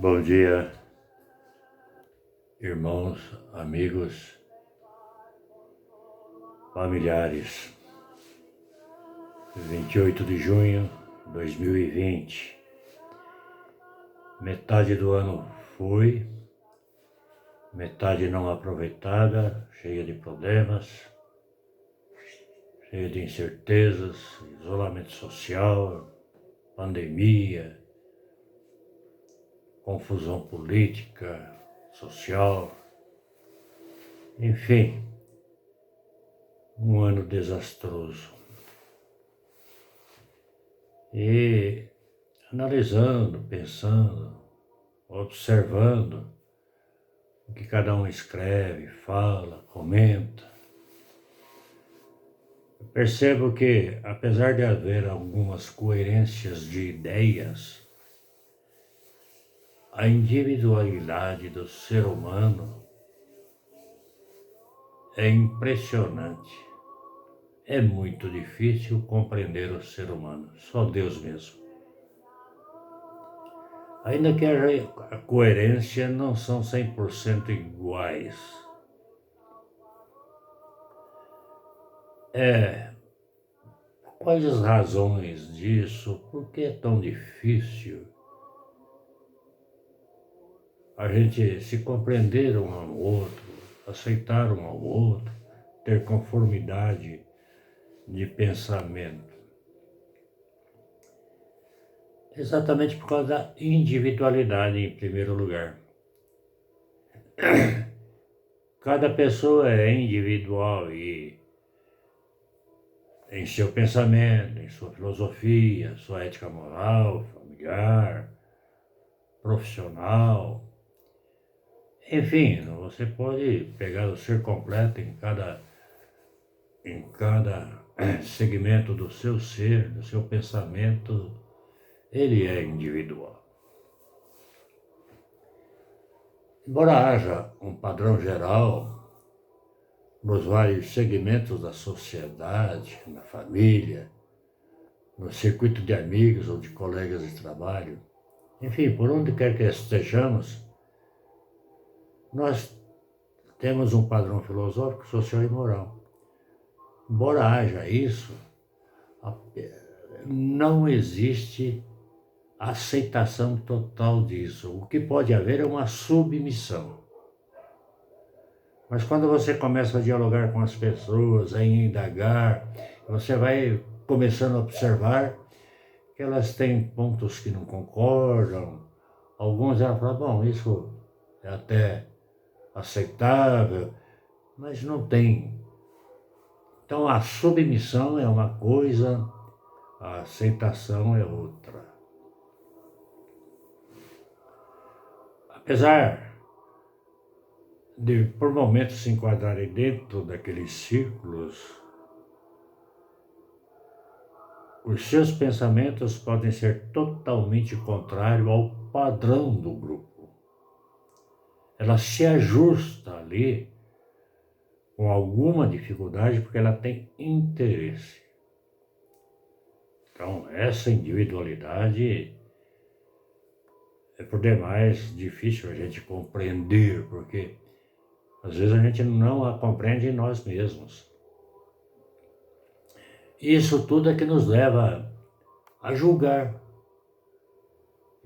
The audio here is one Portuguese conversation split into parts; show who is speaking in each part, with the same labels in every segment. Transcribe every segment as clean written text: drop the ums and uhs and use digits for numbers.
Speaker 1: Bom dia, irmãos, amigos, familiares. 28 de junho de 2020. Metade do ano foi, metade não aproveitada, cheia de problemas, cheia de incertezas, isolamento social, pandemia, confusão política, social, enfim, um ano desastroso. E analisando, pensando, observando o que cada um escreve, fala, comenta, eu percebo que, apesar de haver algumas coerências de ideias, a individualidade do ser humano é impressionante. É muito difícil compreender o ser humano, só Deus mesmo. Ainda que a coerência não são 100% iguais. Quais as razões disso? Por que é tão difícil a gente se compreender um ao outro, aceitar um ao outro, ter conformidade de pensamento? Exatamente por causa da individualidade, em primeiro lugar. Cada pessoa é individual e em seu pensamento, em sua filosofia, sua ética moral, familiar, profissional. Enfim, você pode pegar o ser completo em cada segmento do seu ser, do seu pensamento, ele é individual. Embora haja um padrão geral nos vários segmentos da sociedade, na família, no circuito de amigos ou de colegas de trabalho, enfim, por onde quer que estejamos, nós temos um padrão filosófico, social e moral. Embora haja isso, não existe aceitação total disso. O que pode haver é uma submissão. Mas quando você começa a dialogar com as pessoas, a indagar, você vai começando a observar que elas têm pontos que não concordam. Alguns elas falam, bom, isso é até aceitável, mas não tem. Então a submissão é uma coisa, a aceitação é outra. Apesar de por momentos se enquadrarem dentro daqueles círculos, os seus pensamentos podem ser totalmente contrários ao padrão do grupo. Ela se ajusta ali com alguma dificuldade porque ela tem interesse. Então, essa individualidade é por demais difícil a gente compreender, porque às vezes a gente não a compreende em nós mesmos. Isso tudo é que nos leva a julgar.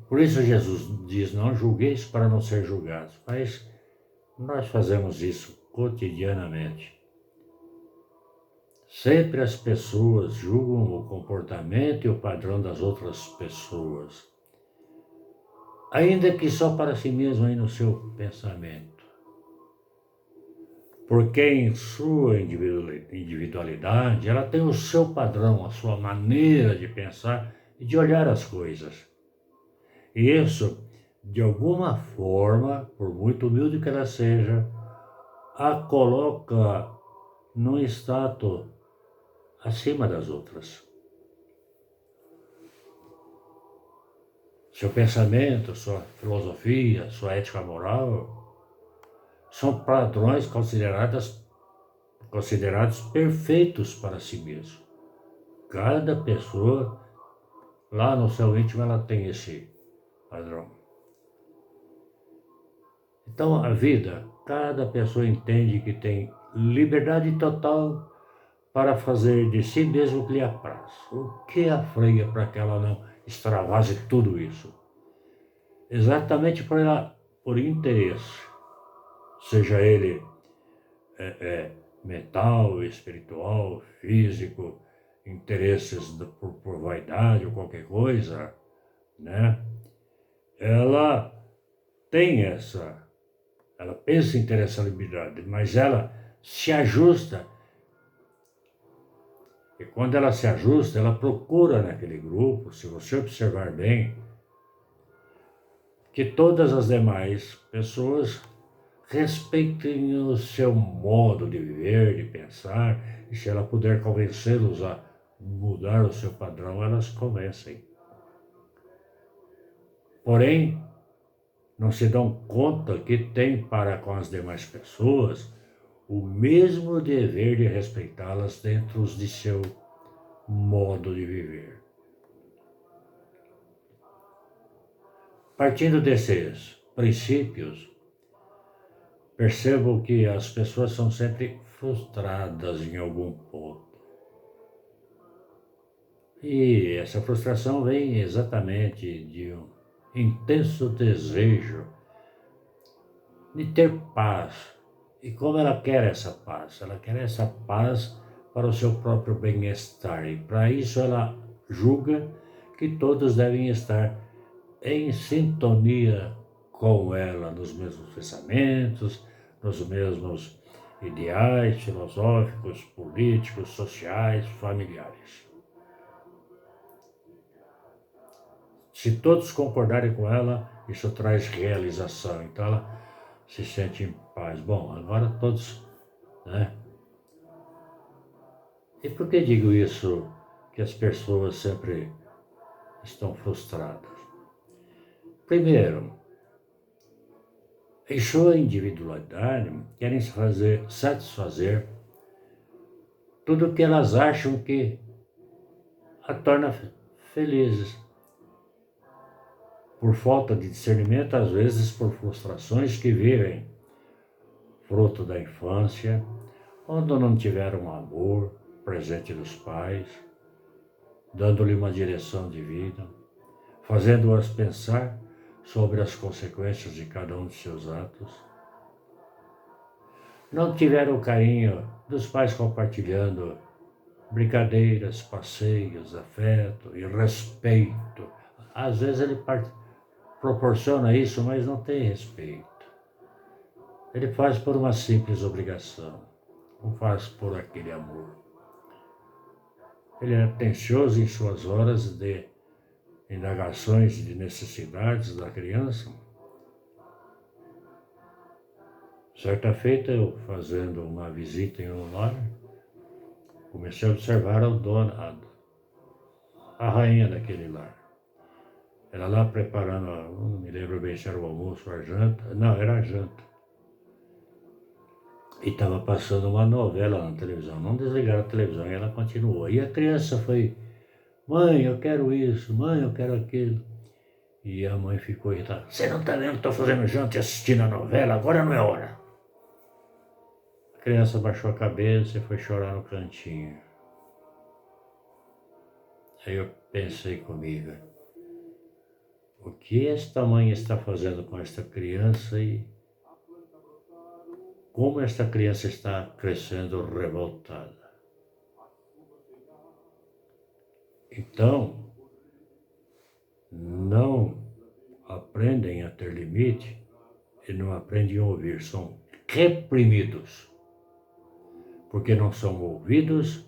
Speaker 1: Por isso Jesus diz, não julgueis para não ser julgados, mas nós fazemos isso cotidianamente. Sempre as pessoas julgam o comportamento e o padrão das outras pessoas, ainda que só para si mesmo aí no seu pensamento. Porque em sua individualidade, ela tem o seu padrão, a sua maneira de pensar e de olhar as coisas. E isso, de alguma forma, por muito humilde que ela seja, a coloca num status acima das outras. Seu pensamento, sua filosofia, sua ética moral são padrões considerados perfeitos para si mesmo. Cada pessoa, lá no seu íntimo, ela tem esse padrão. Então, a vida, cada pessoa entende que tem liberdade total para fazer de si mesmo o que lhe apraz. O que a freia para que ela não extravase tudo isso? Exatamente por interesse, seja ele mental, espiritual, físico, interesses por vaidade ou qualquer coisa, né? Ela tem ela pensa em ter essa liberdade, mas ela se ajusta. E quando ela se ajusta, ela procura naquele grupo, se você observar bem, que todas as demais pessoas respeitem o seu modo de viver, de pensar, e se ela puder convencê-los a mudar o seu padrão, elas convencem. Porém, não se dão conta que tem para com as demais pessoas o mesmo dever de respeitá-las dentro de seu modo de viver. Partindo desses princípios, percebo que as pessoas são sempre frustradas em algum ponto. E essa frustração vem exatamente de um intenso desejo de ter paz. E como ela quer essa paz? Ela quer essa paz para o seu próprio bem-estar. E para isso ela julga que todos devem estar em sintonia com ela, nos mesmos pensamentos, nos mesmos ideais filosóficos, políticos, sociais, familiares. Se todos concordarem com ela, isso traz realização. Então ela se sente em paz. Bom, agora todos, né? E por que digo isso, que as pessoas sempre estão frustradas? Primeiro, em sua individualidade, querem satisfazer tudo o que elas acham que a torna felizes. Por falta de discernimento, às vezes por frustrações que vivem, fruto da infância, quando não tiveram amor presente dos pais, dando-lhe uma direção de vida, fazendo-as pensar sobre as consequências de cada um de seus atos. Não tiveram o carinho dos pais compartilhando brincadeiras, passeios, afeto e respeito. Às vezes ele proporciona isso, mas não tem respeito. Ele faz por uma simples obrigação, não faz por aquele amor. Ele é atencioso em suas horas de indagações de necessidades da criança. Certa feita, eu fazendo uma visita em um lar, comecei a observar a rainha daquele lar. Ela lá preparando, não me lembro bem se era o almoço ou a janta, não, era a janta. E estava passando uma novela na televisão, não desligaram a televisão e ela continuou. E a criança foi, mãe, eu quero isso, mãe, eu quero aquilo. E a mãe ficou irritada, você não está vendo que estou fazendo janta e assistindo a novela, agora não é hora. A criança baixou a cabeça e foi chorar no cantinho. Aí eu pensei comigo, o que esta mãe está fazendo com esta criança e como esta criança está crescendo revoltada. Então, não aprendem a ter limite e não aprendem a ouvir, são reprimidos, porque não são ouvidos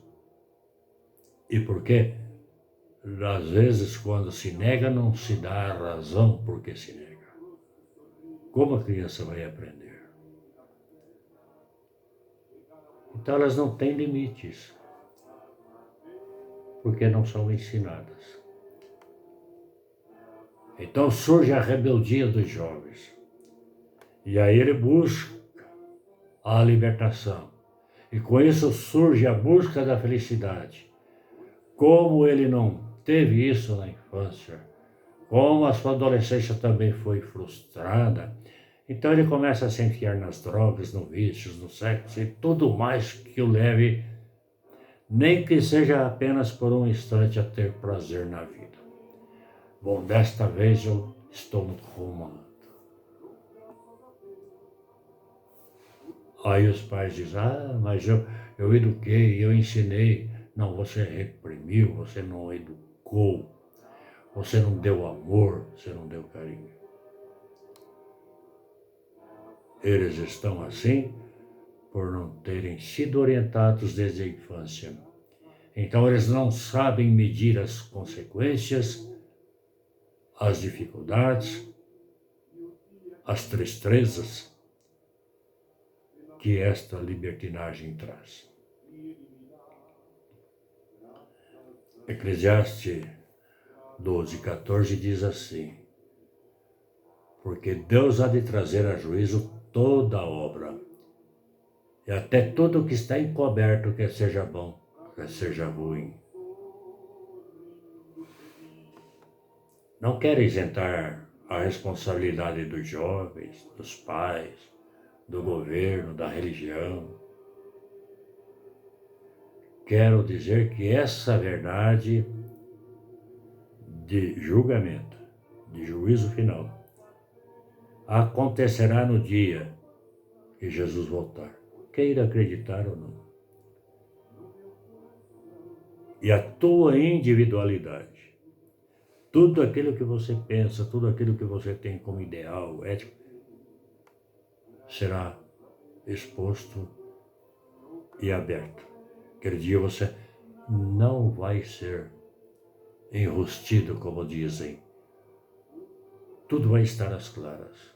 Speaker 1: e porque, às vezes, quando se nega, não se dá a razão por que se nega. Como a criança vai aprender? Então elas não têm limites, porque não são ensinadas. Então surge a rebeldia dos jovens. E aí ele busca a libertação. E com isso surge a busca da felicidade. Como ele não teve isso na infância, como a sua adolescência também foi frustrada, Então ele começa a se enfiar nas drogas, no vícios, no sexo e tudo mais que o leve, nem que seja apenas por um instante, a ter prazer na vida. Bom, desta vez eu estou rumando. Aí os pais dizem, mas eu eduquei, eu ensinei. Não, você reprimiu, você não educou, você não deu amor, você não deu carinho. Eles estão assim por não terem sido orientados desde a infância. Então eles não sabem medir as consequências, as dificuldades, as tristezas que esta libertinagem traz. Eclesiastes 12:14 diz assim: porque Deus há de trazer a juízo toda a obra, e até tudo o que está encoberto, quer seja bom, quer seja ruim. Não quero isentar a responsabilidade dos jovens, dos pais, do governo, da religião. Quero dizer que essa verdade de julgamento, de juízo final, acontecerá no dia que Jesus voltar, queira acreditar ou não. E a tua individualidade, tudo aquilo que você pensa, tudo aquilo que você tem como ideal, ético, será exposto e aberto. Aquele dia você não vai ser enrustido, como dizem. Tudo vai estar às claras.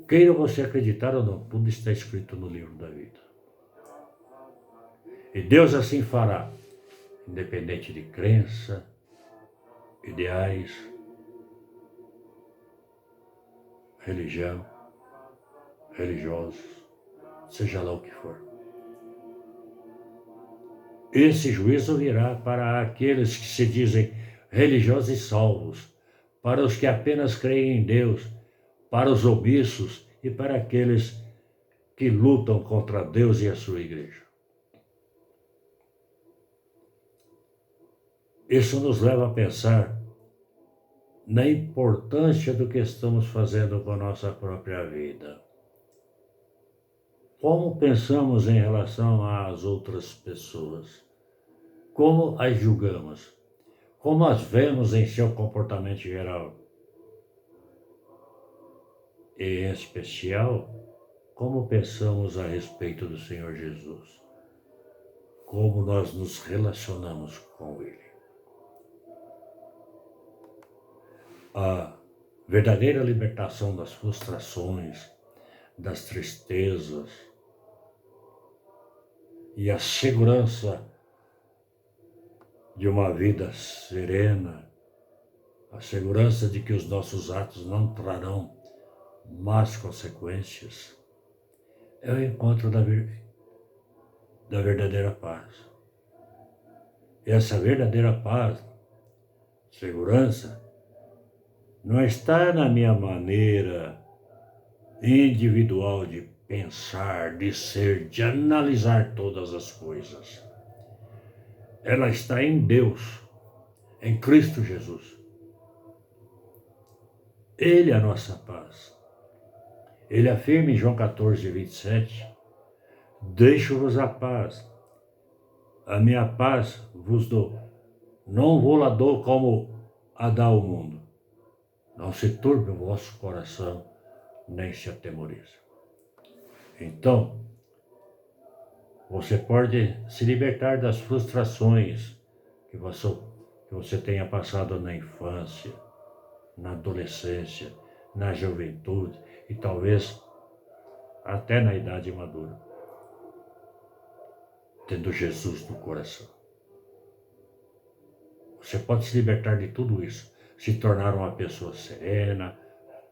Speaker 1: Queira você acreditar ou não, tudo está escrito no livro da vida. E Deus assim fará, independente de crença, ideais, religião, religiosos, seja lá o que for. Esse juízo virá para aqueles que se dizem religiosos e salvos, para os que apenas creem em Deus, para os omissos e para aqueles que lutam contra Deus e a sua igreja. Isso nos leva a pensar na importância do que estamos fazendo com a nossa própria vida. Como pensamos em relação às outras pessoas? Como as julgamos? Como as vemos em seu comportamento geral? E, em especial, como pensamos a respeito do Senhor Jesus? Como nós nos relacionamos com Ele? A verdadeira libertação das frustrações, das tristezas e a segurança de uma vida serena, a segurança de que os nossos atos não trarão más consequências, é o encontro da verdadeira paz. E essa verdadeira paz, segurança, não está na minha maneira individual de pensar, de ser, de analisar todas as coisas. Ela está em Deus, em Cristo Jesus. Ele é a nossa paz. Ele afirma em João 14:27, deixo-vos a paz, a minha paz vos dou. Não vou lá dou como a dá o mundo. Não se turbe o vosso coração, nem se atemorize. Então, você pode se libertar das frustrações que você tenha passado na infância, na adolescência, na juventude e talvez até na idade madura, tendo Jesus no coração. Você pode se libertar de tudo isso, se tornar uma pessoa serena,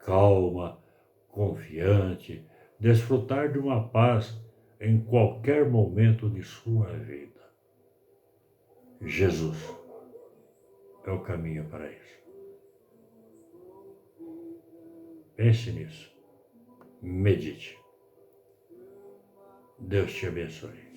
Speaker 1: calma, confiante, desfrutar de uma paz em qualquer momento de sua vida. Jesus é o caminho para isso. Pense nisso. Medite. Deus te abençoe.